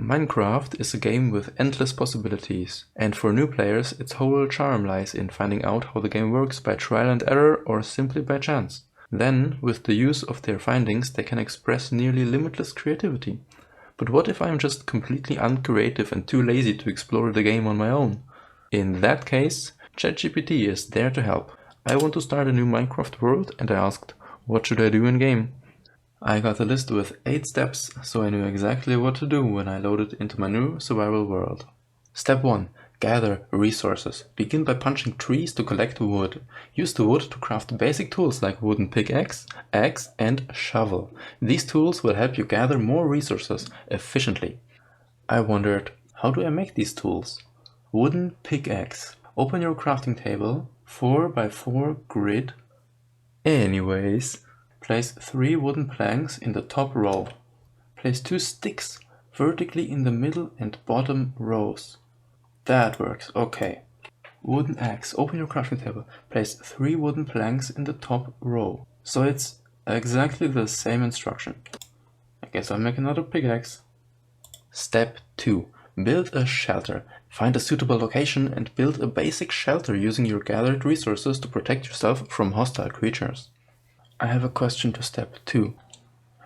Minecraft is a game with endless possibilities, and for new players its whole charm lies in finding out how the game works by trial and error or simply by chance. Then, with the use of their findings, they can express nearly limitless creativity. But what if I'm just completely uncreative and too lazy to explore the game on my own? In that case, ChatGPT is there to help. I want to start a new Minecraft world and I asked, what should I do in game? I got a list with 8 steps, so I knew exactly what to do when I loaded into my new survival world. Step 1. Gather resources. Begin by punching trees to collect wood. Use the wood to craft basic tools like wooden pickaxe, axe and shovel. These tools will help you gather more resources efficiently. I wondered, how do I make these tools? Wooden pickaxe. Open your crafting table, 4x4 grid. Anyways, place 3 wooden planks in the top row. Place 2 sticks vertically in the middle and bottom rows. That works, okay. Wooden axe. Open your crafting table. Place 3 wooden planks in the top row. So it's exactly the same instruction. I guess I'll make another pickaxe. Step 2. Build a shelter. Find a suitable location and build a basic shelter using your gathered resources to protect yourself from hostile creatures. I have a question to step 2.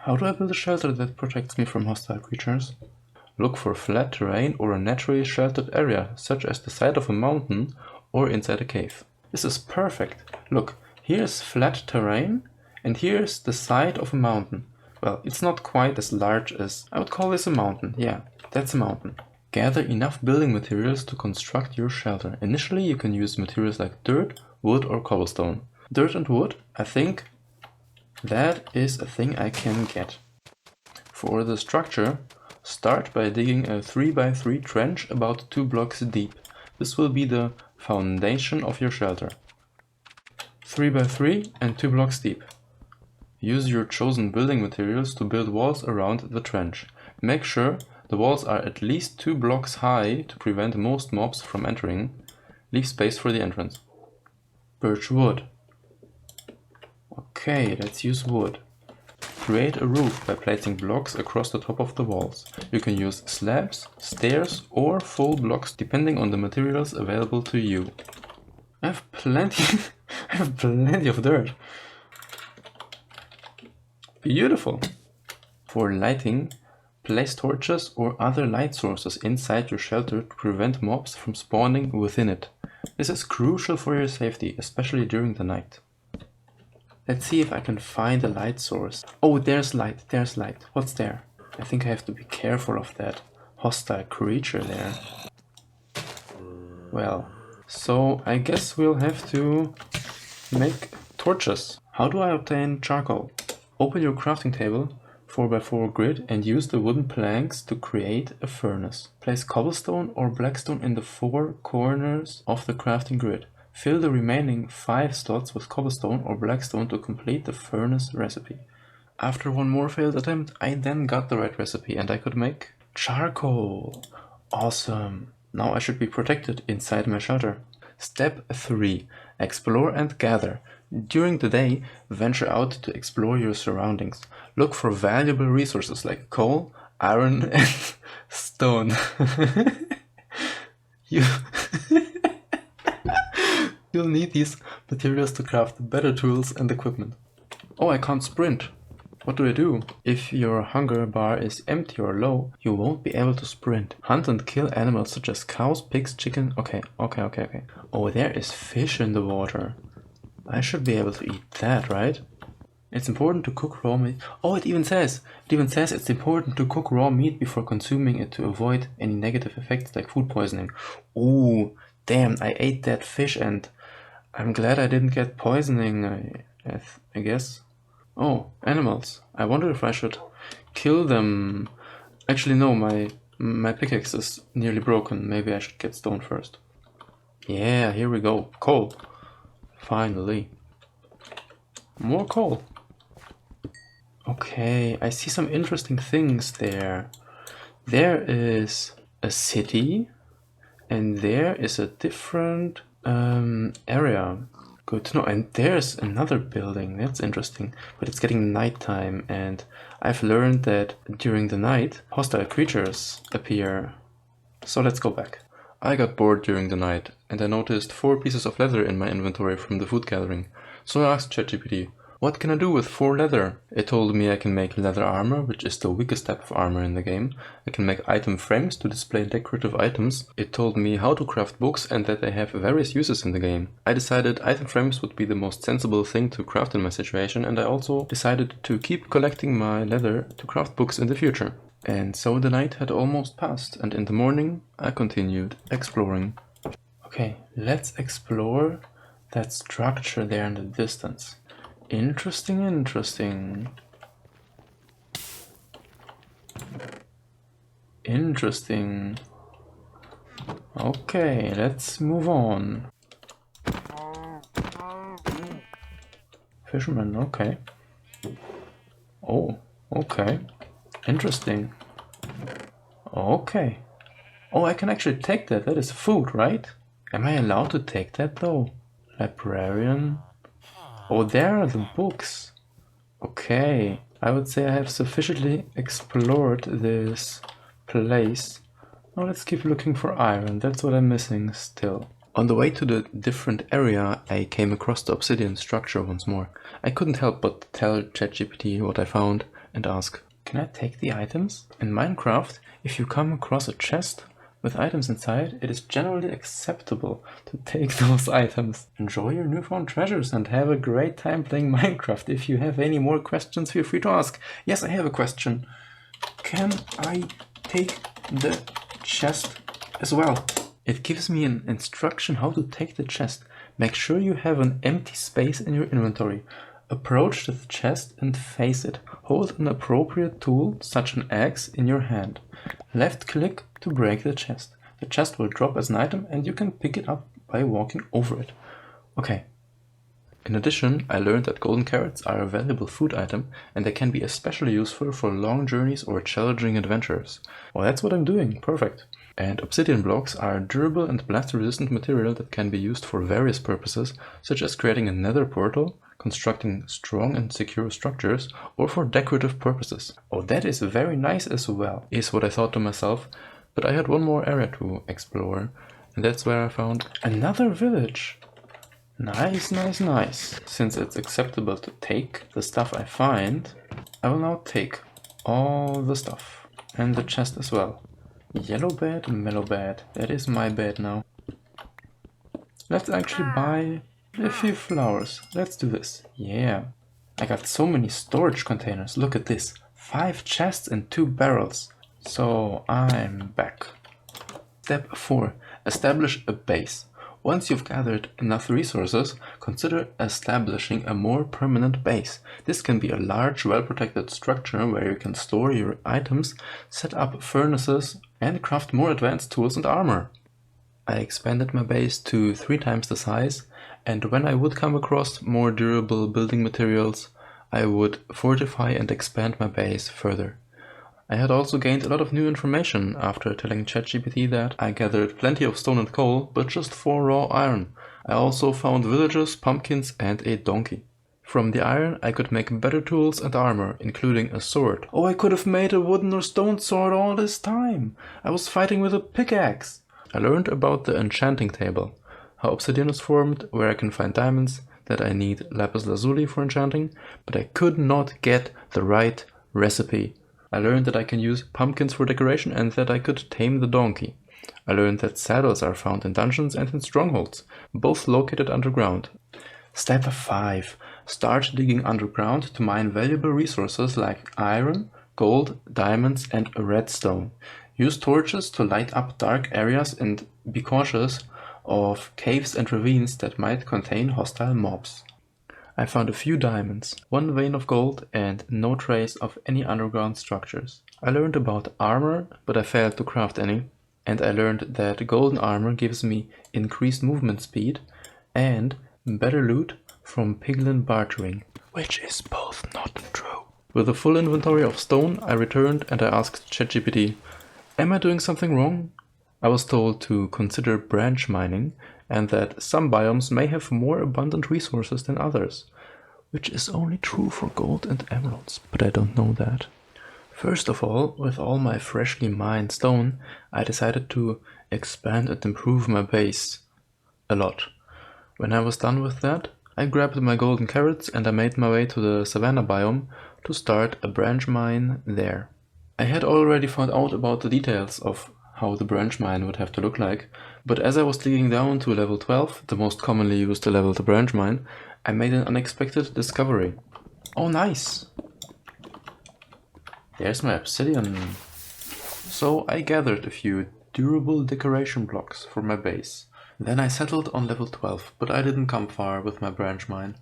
How do I build a shelter that protects me from hostile creatures? Look for flat terrain or a naturally sheltered area, such as the side of a mountain or inside a cave. This is perfect. Look, here's flat terrain and here's the side of a mountain. Well, it's not quite as large as... I would call this a mountain. Yeah, that's a mountain. Gather enough building materials to construct your shelter. Initially, you can use materials like dirt, wood or cobblestone. Dirt and wood, I think that is a thing I can get. For the structure, start by digging a 3x3 trench about 2 blocks deep. This will be the foundation of your shelter. 3x3 and 2 blocks deep. Use your chosen building materials to build walls around the trench. Make sure the walls are at least 2 blocks high to prevent most mobs from entering. Leave space for the entrance. Birch wood. Okay, let's use wood. Create a roof by placing blocks across the top of the walls. You can use slabs, stairs or full blocks depending on the materials available to you. I have plenty of dirt. Beautiful. For lighting, place torches or other light sources inside your shelter to prevent mobs from spawning within it. This is crucial for your safety, especially during the night. Let's see if I can find a light source. Oh, there's light. What's there? I think I have to be careful of that hostile creature there. Well, so I guess we'll have to make torches. How do I obtain charcoal? Open your crafting table, 4x4 grid, and use the wooden planks to create a furnace. Place cobblestone or blackstone in the 4 corners of the crafting grid. Fill the remaining 5 slots with cobblestone or blackstone to complete the furnace recipe. After one more failed attempt, I then got the right recipe and I could make charcoal. Awesome! Now I should be protected inside my shelter. Step 3. Explore and gather. During the day, venture out to explore your surroundings. Look for valuable resources like coal, iron and stone. You'll need these materials to craft better tools and equipment. Oh, I can't sprint. What do I do? If your hunger bar is empty or low, you won't be able to sprint. Hunt and kill animals such as cows, pigs, chicken. Okay. Oh, there is fish in the water. I should be able to eat that, right? It's important to cook raw meat. Oh, it even says it's important to cook raw meat before consuming it to avoid any negative effects like food poisoning. Ooh, damn, I ate that fish and I'm glad I didn't get poisoning, I guess. Oh, animals. I wonder if I should kill them. Actually, no, my pickaxe is nearly broken. Maybe I should get stone first. Yeah, here we go. Coal. Finally. More coal. Okay, I see some interesting things there. There is a city and there is a different area. Good to know. And there's another building. That's interesting. But it's getting nighttime, and I've learned that during the night, hostile creatures appear. So let's go back. I got bored during the night, and I noticed 4 pieces of leather in my inventory from the food gathering. So I asked ChatGPT, what can I do with 4 leather? It told me I can make leather armor, which is the weakest type of armor in the game. I can make item frames to display decorative items. It told me how to craft books and that they have various uses in the game. I decided item frames would be the most sensible thing to craft in my situation, and I also decided to keep collecting my leather to craft books in the future. And so the night had almost passed, and in the morning I continued exploring. Okay, let's explore that structure there in the distance. Interesting, interesting. Interesting. Okay, let's move on. Fisherman, okay. Oh, okay. Interesting. Okay. Oh, I can actually take that. That is food, right? Am I allowed to take that though? Librarian. Oh, there are the books. Okay. I would say I have sufficiently explored this place. Now let's keep looking for iron. That's what I'm missing still. On the way to the different area, I came across the obsidian structure once more. I couldn't help but tell ChatGPT what I found and ask, can I take the items? In Minecraft, if you come across a chest with items inside, it is generally acceptable to take those items. Enjoy your newfound treasures and have a great time playing Minecraft. If you have any more questions, feel free to ask. Yes, I have a question. Can I take the chest as well? It gives me an instruction how to take the chest. Make sure you have an empty space in your inventory. Approach the chest and face it. Hold an appropriate tool, such an axe, in your hand. Left click to break the chest. The chest will drop as an item and you can pick it up by walking over it. Okay. In addition, I learned that golden carrots are a valuable food item and they can be especially useful for long journeys or challenging adventures. Well, that's what I'm doing. Perfect. And obsidian blocks are a durable and blast-resistant material that can be used for various purposes, such as creating a nether portal, constructing strong and secure structures, or for decorative purposes. Oh, that is very nice as well, is what I thought to myself, but I had one more area to explore, and that's where I found another village. Nice, nice, nice. Since it's acceptable to take the stuff I find, I will now take all the stuff, and the chest as well. Yellow bed, mellow bed, that is my bed now. Let's actually buy a few flowers. Let's do this. Yeah. I got so many storage containers. Look at this. 5 chests and 2 barrels. So I'm back. Step 4. Establish a base. Once you've gathered enough resources, consider establishing a more permanent base. This can be a large, well-protected structure where you can store your items, set up furnaces, and craft more advanced tools and armor. I expanded my base to 3 times the size, and when I would come across more durable building materials, I would fortify and expand my base further. I had also gained a lot of new information after telling ChatGPT that I gathered plenty of stone and coal, but just 4 raw iron. I also found villages, pumpkins, and a donkey. From the iron, I could make better tools and armor, including a sword. Oh, I could have made a wooden or stone sword all this time! I was fighting with a pickaxe! I learned about the enchanting table, how obsidian is formed, where I can find diamonds, that I need lapis lazuli for enchanting, but I could not get the right recipe. I learned that I can use pumpkins for decoration and that I could tame the donkey. I learned that saddles are found in dungeons and in strongholds, both located underground. Step 5. Start digging underground to mine valuable resources like iron, gold, diamonds, and redstone. Use torches to light up dark areas and be cautious of caves and ravines that might contain hostile mobs. I found a few diamonds, 1 vein of gold, and no trace of any underground structures. I learned about armor, but I failed to craft any. And I learned that golden armor gives me increased movement speed and better loot from piglin bartering, which is both not true. With a full inventory of stone, I returned and I asked ChatGPT, am I doing something wrong? I was told to consider branch mining and that some biomes may have more abundant resources than others, which is only true for gold and emeralds, but I don't know that. First of all, with all my freshly mined stone, I decided to expand and improve my base a lot. When I was done with that, I grabbed my golden carrots and I made my way to the savanna biome to start a branch mine there. I had already found out about the details of how the branch mine would have to look like, but as I was digging down to level 12, the most commonly used level to branch mine, I made an unexpected discovery. Oh nice! There's my obsidian. So I gathered a few durable decoration blocks for my base. Then I settled on level 12, but I didn't come far with my branch mine.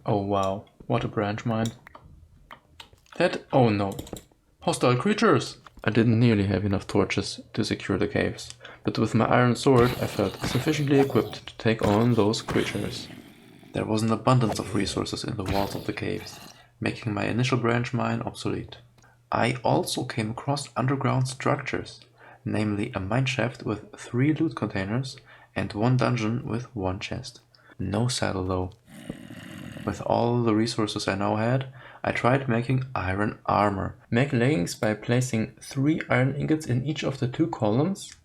Oh wow, what a branch mine. Oh no. Hostile creatures! I didn't nearly have enough torches to secure the caves, but with my iron sword I felt sufficiently equipped to take on those creatures. There was an abundance of resources in the walls of the caves, making my initial branch mine obsolete. I also came across underground structures, namely a mineshaft with 3 loot containers and 1 dungeon with 1 chest. No saddle though. With all the resources I now had, I tried making iron armor. Make leggings by placing 3 iron ingots in each of the 2 columns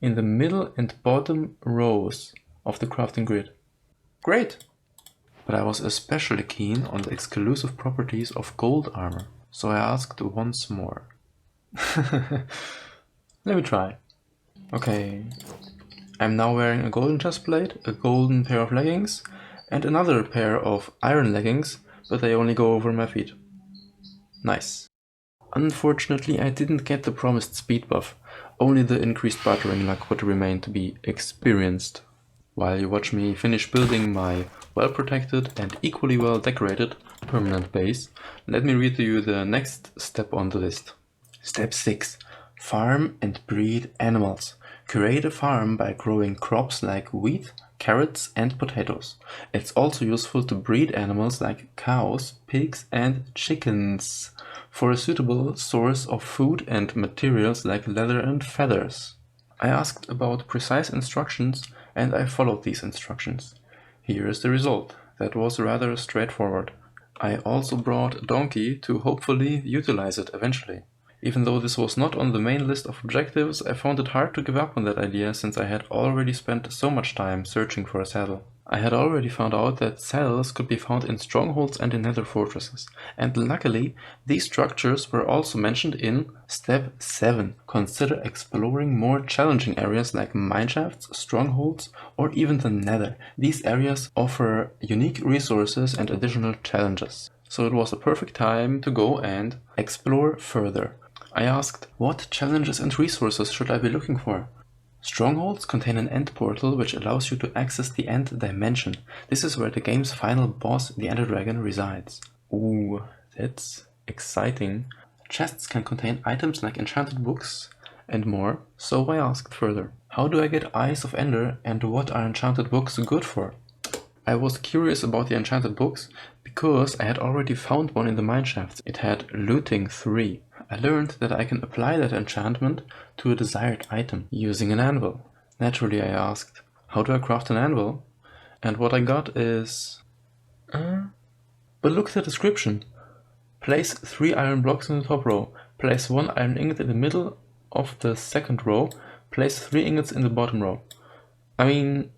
in the middle and bottom rows of the crafting grid. Great! But I was especially keen on the exclusive properties of gold armor, so I asked once more. Let me try. Okay, I'm now wearing a golden chestplate, a golden pair of leggings, and another pair of iron leggings, but they only go over my feet. Nice. Unfortunately, I didn't get the promised speed buff, only the increased bartering luck would remain to be experienced. While you watch me finish building my well-protected and equally well-decorated permanent base, let me read to you the next step on the list. Step 6. Farm and breed animals. Create a farm by growing crops like wheat, carrots and potatoes. It's also useful to breed animals like cows, pigs and chickens for a suitable source of food and materials like leather and feathers. I asked about precise instructions and I followed these instructions. Here is the result. That was rather straightforward. I also brought a donkey to hopefully utilize it eventually. Even though this was not on the main list of objectives, I found it hard to give up on that idea since I had already spent so much time searching for a saddle. I had already found out that saddles could be found in strongholds and in nether fortresses, and luckily these structures were also mentioned in Step 7. Consider exploring more challenging areas like mineshafts, strongholds, or even the nether. These areas offer unique resources and additional challenges. So it was a perfect time to go and explore further. I asked, what challenges and resources should I be looking for? Strongholds contain an end portal which allows you to access the end dimension. This is where the game's final boss, the Ender Dragon, resides. Ooh, that's exciting. Chests can contain items like enchanted books and more, so I asked further. How do I get Eyes of Ender and what are enchanted books good for? I was curious about the enchanted books because I had already found one in the mineshaft. It had Looting 3. I learned that I can apply that enchantment to a desired item using an anvil. Naturally I asked, how do I craft an anvil? And what I got is... But look at the description. Place 3 iron blocks in the top row. Place 1 iron ingot in the middle of the second row. Place 3 ingots in the bottom row. I mean,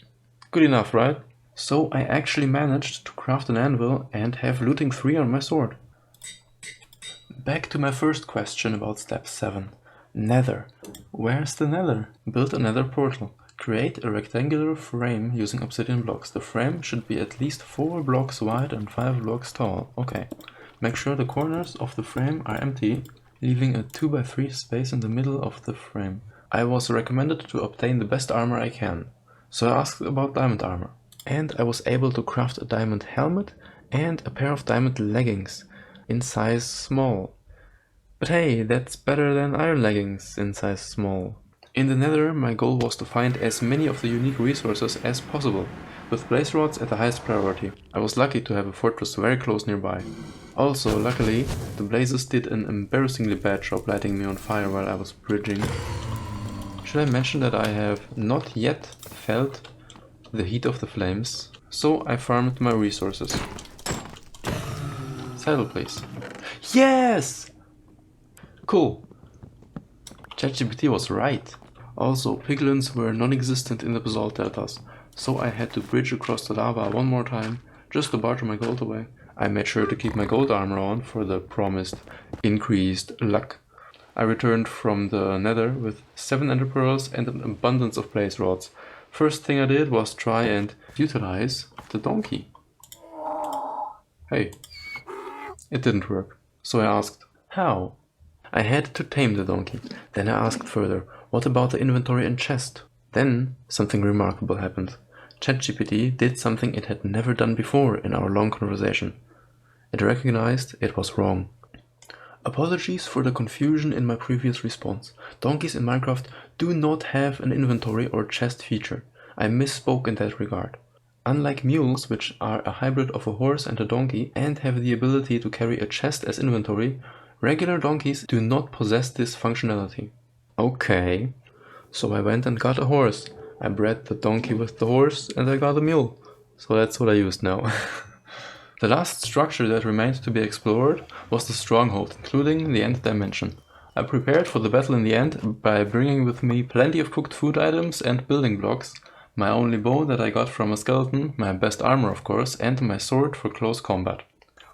good enough, right? So I actually managed to craft an anvil and have Looting 3 on my sword. Back to my first question about Step 7. Nether. Where's the Nether? Build a Nether portal. Create a rectangular frame using obsidian blocks. The frame should be at least 4 blocks wide and 5 blocks tall. Okay. Make sure the corners of the frame are empty, leaving a 2x3 space in the middle of the frame. I was recommended to obtain the best armor I can, so I asked about diamond armor. And I was able to craft a diamond helmet and a pair of diamond leggings in size small. But hey, that's better than iron leggings in size small. In the Nether, my goal was to find as many of the unique resources as possible, with blaze rods at the highest priority. I was lucky to have a fortress very close nearby. Also, luckily, the blazes did an embarrassingly bad job lighting me on fire while I was bridging. Should I mention that I have not yet felt the heat of the flames, so I farmed my resources. Saddle, please. Yes! Cool. ChatGPT was right. Also, piglins were non-existent in the basalt deltas, so I had to bridge across the lava one more time, just to barter my gold away. I made sure to keep my gold armor on for the promised increased luck. I returned from the Nether with 7 ender pearls and an abundance of blaze rods. First thing I did was try and utilize the donkey. Hey, it didn't work, so I asked, how? I had to tame the donkey. Then I asked further, what about the inventory and chest? Then something remarkable happened. ChatGPT did something it had never done before in our long conversation. It recognized it was wrong. Apologies for the confusion in my previous response. Donkeys in Minecraft do not have an inventory or chest feature. I misspoke in that regard. Unlike mules, which are a hybrid of a horse and a donkey and have the ability to carry a chest as inventory, regular donkeys do not possess this functionality. Okay, so I went and got a horse. I bred the donkey with the horse and I got a mule. So that's what I used now. The last structure that remained to be explored was the stronghold, including the end dimension. I prepared for the battle in the end by bringing with me plenty of cooked food items and building blocks, my only bow that I got from a skeleton, my best armor of course, and my sword for close combat.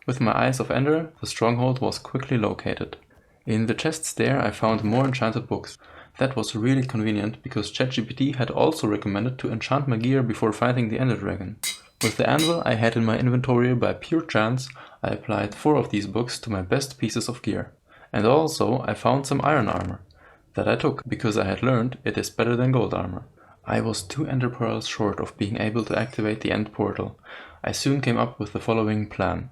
With my eyes of Ender, the stronghold was quickly located. In the chests there I found more enchanted books. That was really convenient because ChatGPT had also recommended to enchant my gear before fighting the Ender Dragon. With the anvil I had in my inventory by pure chance, I applied 4 of these books to my best pieces of gear. And also I found some iron armor. That I took because I had learned it is better than gold armor. I was 2 ender pearls short of being able to activate the end portal. I soon came up with the following plan.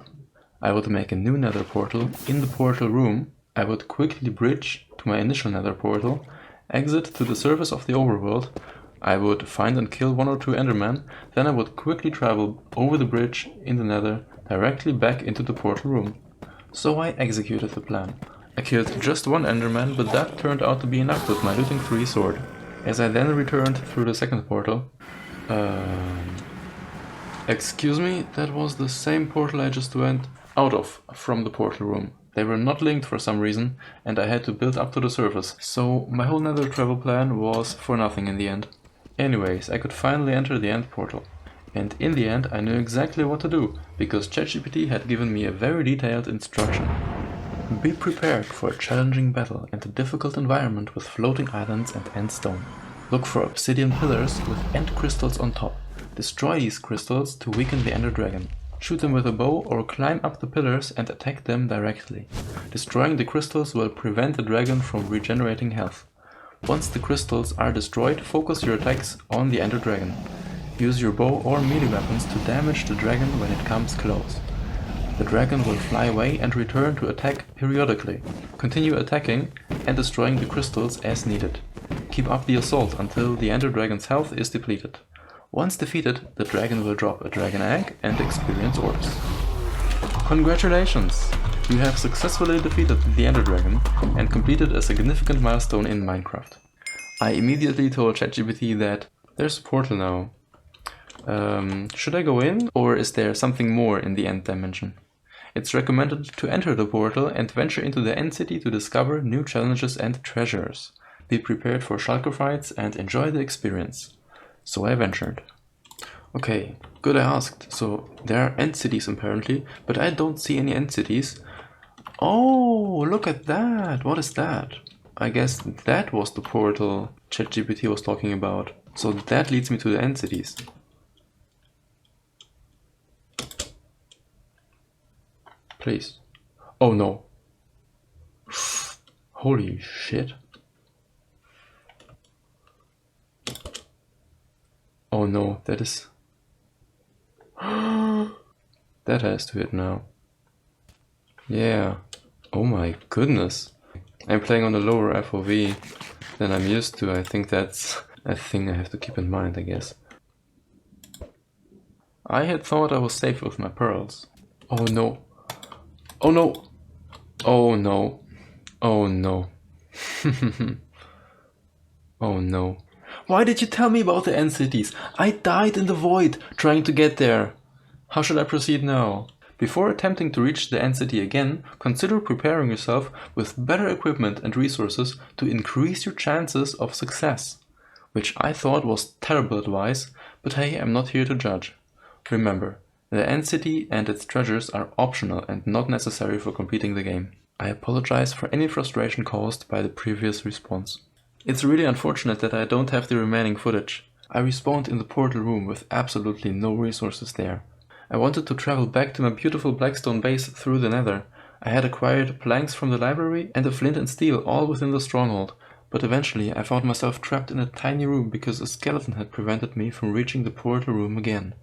I would make a new nether portal in the portal room, I would quickly bridge to my initial nether portal, exit to the surface of the overworld, I would find and kill 1 or 2 endermen, then I would quickly travel over the bridge in the nether, directly back into the portal room. So I executed the plan. I killed just 1 enderman, but that turned out to be enough with my looting 3 sword. As I then returned through the second portal... Excuse me, that was the same portal I just went out of from the portal room. They were not linked for some reason, and I had to build up to the surface, so my whole nether travel plan was for nothing in the end. Anyways, I could finally enter the end portal. And in the end I knew exactly what to do, because ChatGPT had given me a very detailed instruction. Be prepared for a challenging battle and a difficult environment with floating islands and end stone. Look for obsidian pillars with end crystals on top. Destroy these crystals to weaken the ender dragon. Shoot them with a bow or climb up the pillars and attack them directly. Destroying the crystals will prevent the dragon from regenerating health. Once the crystals are destroyed, focus your attacks on the ender dragon. Use your bow or melee weapons to damage the dragon when it comes close. The dragon will fly away and return to attack periodically. Continue attacking and destroying the crystals as needed. Keep up the assault until the ender dragon's health is depleted. Once defeated, the dragon will drop a dragon egg and experience orbs. Congratulations! You have successfully defeated the ender dragon and completed a significant milestone in Minecraft. I immediately told ChatGPT that there's a portal now. Should I go in, or is there something more in the end dimension? It's recommended to enter the portal and venture into the end city to discover new challenges and treasures. Be prepared for shulker fights and enjoy the experience. So I ventured. Okay, good I asked. So there are end cities apparently, but I don't see any end cities. Oh, look at that! What is that? I guess that was the portal ChatGPT was talking about. So that leads me to the end cities. Please. Oh no. Holy shit. Oh no, that is... That has to hit now. Yeah. Oh my goodness. I'm playing on a lower FOV than I'm used to. I think that's a thing I have to keep in mind, I guess. I had thought I was safe with my pearls. Oh no. Oh no. Oh no. Oh no. Oh no. Why did you tell me about the end cities? I died in the void trying to get there. How should I proceed now? Before attempting to reach the end city again, consider preparing yourself with better equipment and resources to increase your chances of success. Which I thought was terrible advice, but hey, I'm not here to judge. Remember, the end city and its treasures are optional and not necessary for completing the game. I apologize for any frustration caused by the previous response. It's really unfortunate that I don't have the remaining footage. I respawned in the portal room with absolutely no resources there. I wanted to travel back to my beautiful blackstone base through the Nether. I had acquired planks from the library and a flint and steel all within the stronghold, but eventually I found myself trapped in a tiny room because a skeleton had prevented me from reaching the portal room again.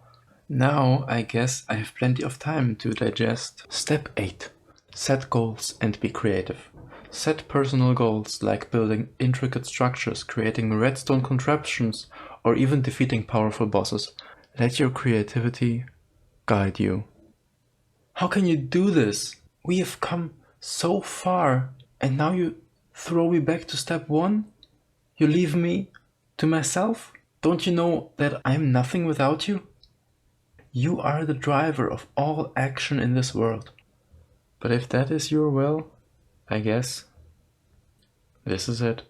Now I guess I have plenty of time to digest. Step 8. Set goals and be creative. Set personal goals like building intricate structures, creating redstone contraptions, or even defeating powerful bosses. Let your creativity guide you. How can you do this? We have come so far, and now you throw me back to step 1? You leave me to myself? Don't you know that I'm nothing without you? You are the driver of all action in this world. But if that is your will, I guess this is it.